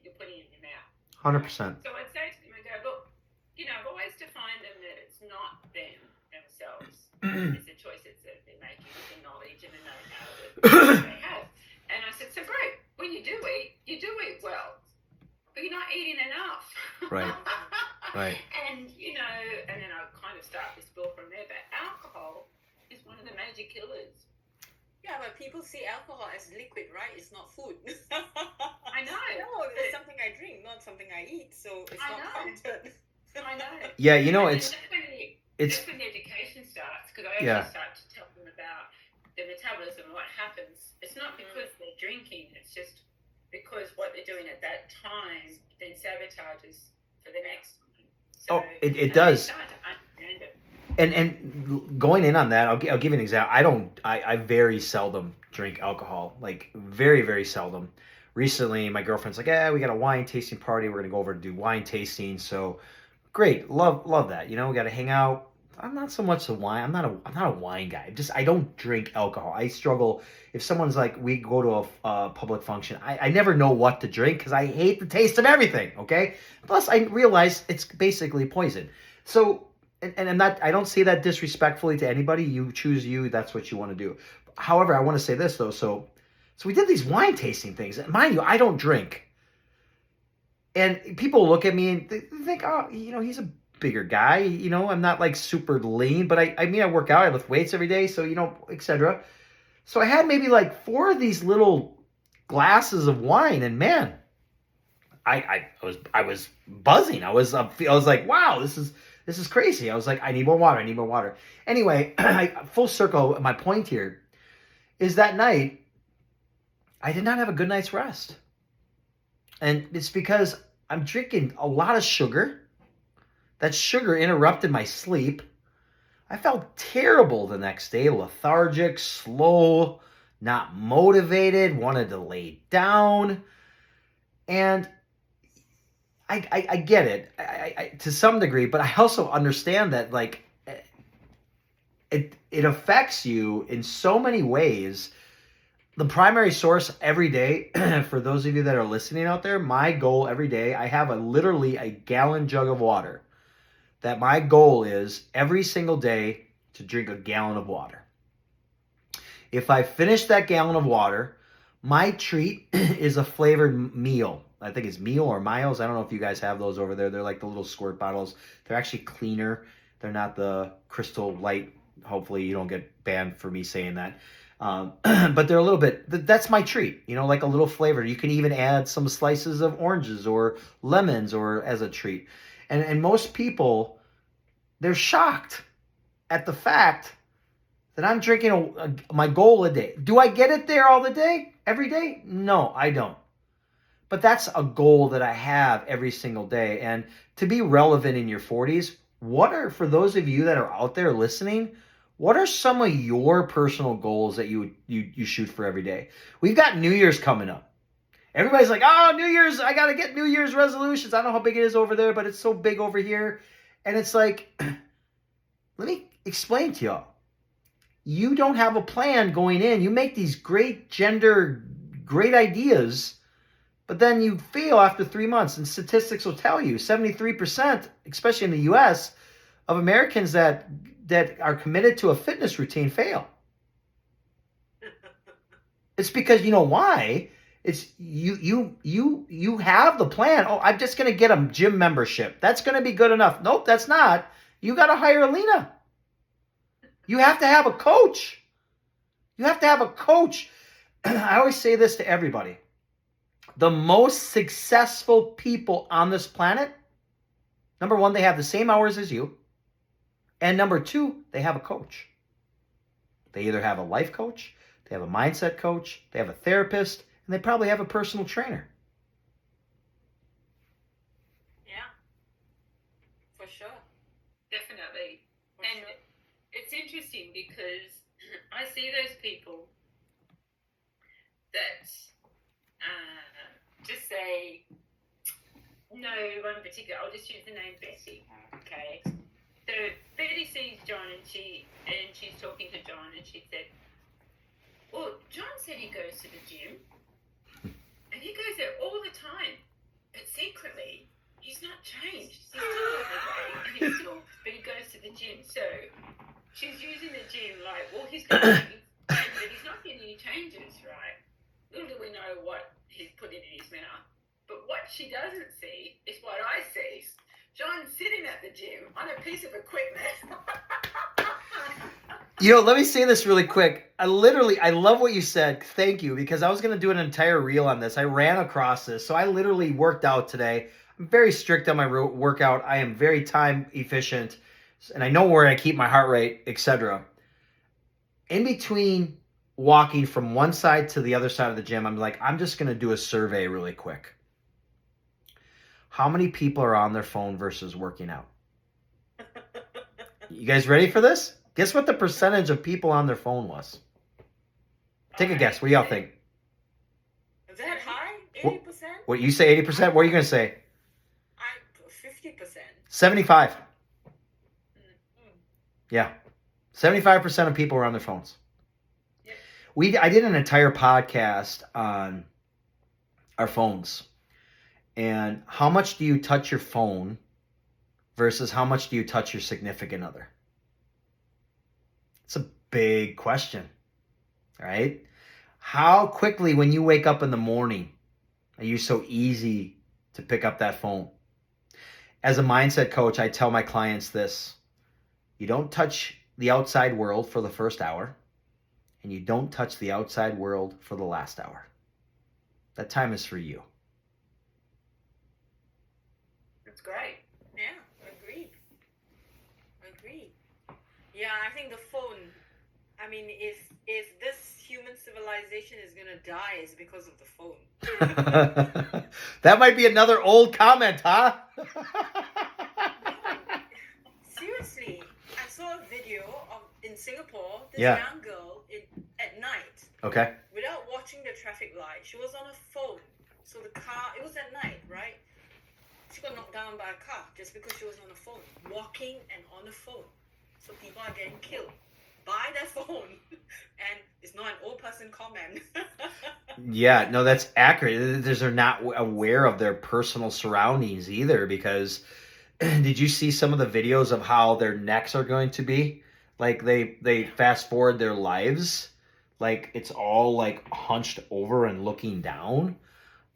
S3: your mouth.
S1: 100%.
S3: So I'd say to them, I go, look, I've always defined them that it's not them themselves. It's a choice that they're making with the knowledge and the know-how that they have. And I said, so great. When you do eat well, but you're not eating enough.
S1: Right.
S3: And then I kind of start this bill from there. But alcohol is one of the major killers.
S2: Yeah, but people see alcohol as liquid, right? It's not food.
S3: I know.
S2: No, it's something I drink, not something I eat. So it's not counted.
S3: I know.
S1: Yeah,
S3: That's when the education starts, because I actually start to tell them about the metabolism and what happens. It's not because they're drinking, it's just because what they're doing at that time then sabotages for the next one. So
S1: it does.
S3: Start to understand it.
S1: And going in on that, I'll give you an example. I very seldom drink alcohol, like very, very seldom. Recently, my girlfriend's like, we got a wine tasting party. We're going to go over to do wine tasting. So great. Love that. We got to hang out. I'm not so much the wine. I'm not a wine guy. I don't drink alcohol. I struggle if someone's like, we go to a public function. I never know what to drink because I hate the taste of everything. Okay. Plus, I realize it's basically poison. So, and I'm not. I don't say that disrespectfully to anybody. You choose you. That's what you want to do. However, I want to say this though. So we did these wine tasting things. And mind you, I don't drink. And people look at me and they think, he's a bigger guy. I'm not like super lean, but I work out. I lift weights every day. So, etc. So I had maybe like 4 of these little glasses of wine, and man, I was buzzing. I was like, wow, this is crazy. I was like, I need more water. Anyway, full circle. My point here is that night I did not have a good night's rest. And it's because I'm drinking a lot of sugar. That sugar interrupted my sleep. I felt terrible the next day, lethargic, slow, not motivated, wanted to lay down. And I get it I to some degree, but I also understand that like it affects you in so many ways. The primary source every day, for those of you that are listening out there, my goal every day, I have literally a gallon jug of water. That my goal is every single day to drink a gallon of water. If I finish that gallon of water, My treat is a flavored meal. I think it's meal or miles. I don't know if you guys have those over there. They're like the little squirt bottles. They're actually cleaner. They're not the crystal light. Hopefully you don't get banned for me saying that. But they're a little bit, that's my treat, you know, like a little flavor. You can even add some slices of oranges or lemons or as a treat. And most people, they're shocked at the fact that I'm drinking my goal a day. Do I get it there all the day? Every day? No, I don't. But that's a goal that I have every single day. And to be relevant in your 40s, for those of you that are out there listening, what are some of your personal goals that you shoot for every day? We've got New Year's coming up. Everybody's like, oh, New Year's, I got to get New Year's resolutions. I don't know how big it is over there, but it's so big over here. And it's like, let me explain to y'all. You don't have a plan going in. You make these great ideas, but then you fail after 3 months. And statistics will tell you 73%, especially in the U.S., of Americans that are committed to a fitness routine fail. It's because you know why? It's you have the plan. Oh, I'm just going to get a gym membership. That's going to be good enough. Nope, that's not. You got to hire Alina. You have to have a coach. You have to have a coach. I always say this to everybody. The most successful people on this planet, number one, they have the same hours as you. And number two, they have a coach. They either have a life coach, they have a mindset coach, they have a therapist, and they probably have a personal trainer.
S2: Yeah, for sure.
S3: Definitely.
S2: For
S3: And
S2: sure.
S3: it's interesting because I see those people that just say, no one in particular, I'll just use the name Betty, okay? So Betty sees John and she's talking to John and she said, well, John said he goes to the gym and he goes there all the time, but secretly he's not changed. He's still overweight but he goes to the gym. So she's using the gym like, well, he's going, but he's not getting any changes, right? Little do we know what he's putting in his mouth. But what she doesn't see is what I see. John's sitting at the gym on a piece of equipment.
S1: You know, let me say this really quick. I love what you said. Thank you, because I was going to do an entire reel on this. I ran across this. So I literally worked out today. I'm very strict on my workout. I am very time efficient, and I know where I keep my heart rate, etc. In between walking from one side to the other side of the gym, I'm like, I'm just going to do a survey really quick. How many people are on their phone versus working out? You guys ready for this? Guess what the percentage of people on their phone was? Take a guess. What do y'all think?
S2: Is that high? 80%?
S1: What, you say 80%? What are you going to say?
S2: 50%.
S1: 75.
S2: Mm.
S1: Yeah. 75% of people are on their phones.
S3: Yeah.
S1: I did an entire podcast on our phones. And how much do you touch your phone versus how much do you touch your significant other? It's a big question, right? How quickly when you wake up in the morning are you so easy to pick up that phone? As a mindset coach, I tell my clients this. You don't touch the outside world for the first hour, and you don't touch the outside world for the last hour. That time is for you.
S3: That's great.
S2: Yeah, agreed. Yeah, I think the phone, I mean, if this human civilization is going to die, it's because of the phone.
S1: That might be another old comment, huh?
S2: Seriously, I saw a video in Singapore, this
S1: Yeah.
S2: young girl at night,
S1: Okay.
S2: without watching the traffic light. She was on her phone. So the car, it was at night, right? She got knocked down by a car just because she was on the phone, walking and on the phone. So people are getting killed by their phone. And it's not an old person comment.
S1: Yeah, no, that's accurate. They're not aware of their personal surroundings either, because did you see some of the videos of how their necks are going to be? Like they fast forward their lives. like it's all like hunched over and looking down.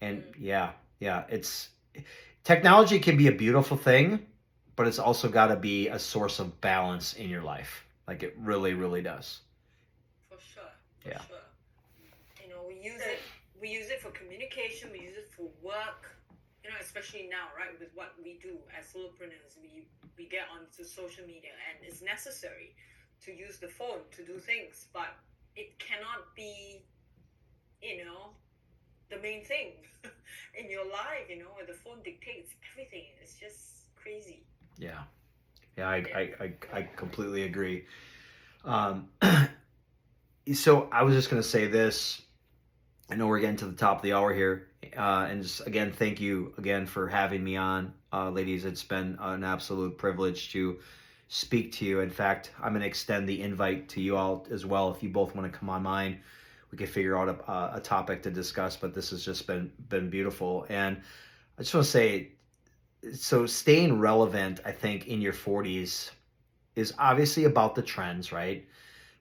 S1: And yeah, it's technology can be a beautiful thing, but it's also got to be a source of balance in your life. Like it really, really does.
S2: For sure.
S1: Yeah.
S2: Sure. You know, we use it for communication, we use it for work. You know, especially now, right, with what we do as solopreneurs, we get onto social media, and it's necessary to use the phone to do things, but it cannot be, you know, the main thing in your life, you know, where the phone dictates everything. It's just crazy.
S1: Yeah. I completely agree. So I was just going to say this. I know we're getting to the top of the hour here. And just again, thank you again for having me on, ladies. It's been an absolute privilege to speak to you. In fact, I'm going to extend the invite to you all as well. If you both want to come on mine, we could figure out a topic to discuss, but this has just been beautiful. And I just want to say, so staying relevant, I think, in your 40s is obviously about the trends, right?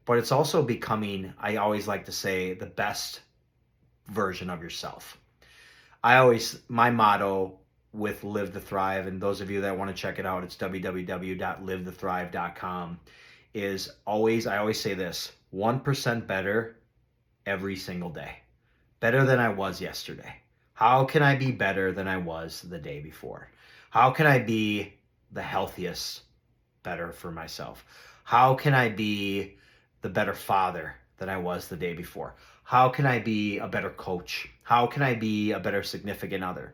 S1: But it's also becoming, I always like to say, the best version of yourself. My motto with Live to Thrive, and those of you that want to check it out, it's www.livetothrive.com, I always say this, 1% better every single day. Better than I was yesterday. How can I be better than I was the day before? How can I be the healthiest better for myself? How can I be the better father than I was the day before? How can I be a better coach? How can I be a better significant other?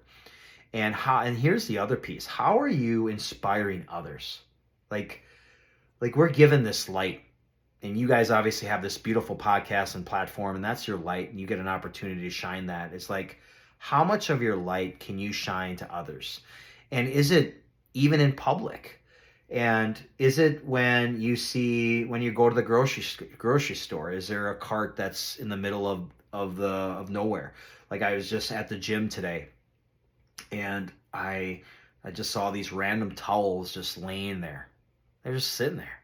S1: And here's the other piece. How are you inspiring others? Like we're given this light, and you guys obviously have this beautiful podcast and platform, and that's your light, and you get an opportunity to shine that. It's like, how much of your light can you shine to others? And is it even in public? And is it when you go to the grocery store? Is there a cart that's in the middle of nowhere? Like I was just at the gym today, and I just saw these random towels just laying there. They're just sitting there.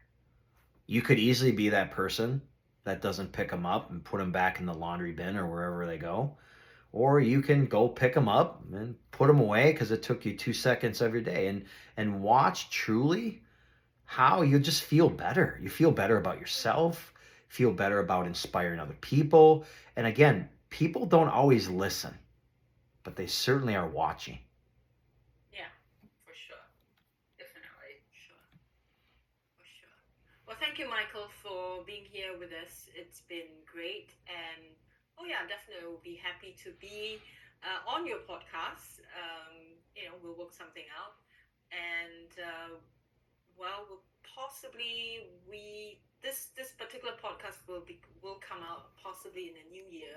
S1: You could easily be that person that doesn't pick them up and put them back in the laundry bin or wherever they go. Or you can go pick them up and put them away because it took you 2 seconds of your day, and watch truly how you just feel better. You feel better about yourself, feel better about inspiring other people. And again, people don't always listen, but they certainly are watching.
S3: Yeah, for sure. Definitely.
S2: For sure. Well, thank you, Michael, for being here with us. It's been great. And oh yeah, definitely we'll be happy to be on your podcast. You know, we'll work something out. And well, we'll possibly this particular podcast will come out possibly in the new year.